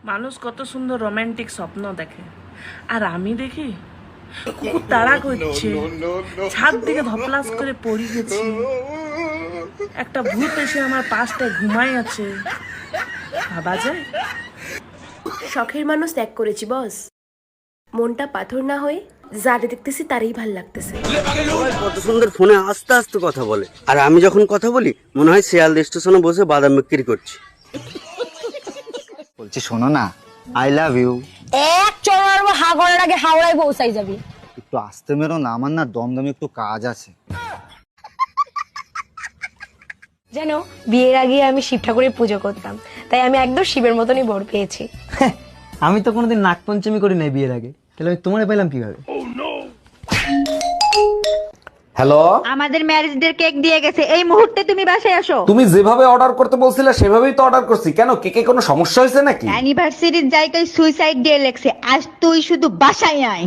মানুষ কত সুন্দর রোমান্টিক স্বপ্ন দেখে, আর আমি দেখি কুকুর তাড়া করছে, ছাদ থেকে ধপলাস করে পড়ে গেছি, একটা ভূত এসে আমার পাশটায় ঘুমাই আছে। ভাবা যায়? শখের মানুষ ত্যাগ করেছি বস, মনটা পাথর না হয়ে যারে দেখতেছি তারই ভাল লাগতেছে। সবাই কত সুন্দর ফোনে আস্তে আস্তে কথা বলে, আর আমি যখন কথা বলি মনে হয় শিয়ালদা স্টেশনে বসে বাদাম বিক্রি করছি। বলছি শোনো না, আই লাভ ইউ। এক চড়ার হা করার আগে হাওড়ায় পৌঁছাই যাবি। একটু আসতে মেরো না, আমার না দমদমে একটু কাজ আছে। জানো, বিয়ের আগে আমি শিব ঠাকুরের পুজো করতাম, তাই আমি একদম শিবের মতনই বর পেয়েছি। আমি তো কোনোদিন নাগপঞ্চমী করি নাই বিয়ের আগে, তাহলে আমি তোমারে পেলাম কিভাবে? হ্যালো, আমাদের ম্যারেজ ডে কেক দিয়ে গেছে, এই মুহূর্তে তুমি বাসায় আসো। তুমি যেভাবে অর্ডার করতে বলছিলে সেভাবেই তো অর্ডার করছি। কেন, কেকে কোনো সমস্যা হয়েছে নাকি? অ্যানিভার্সারির জায়গায় সুইসাইড ডে লেখছে, আজ তুই শুধু বাসায় আয়।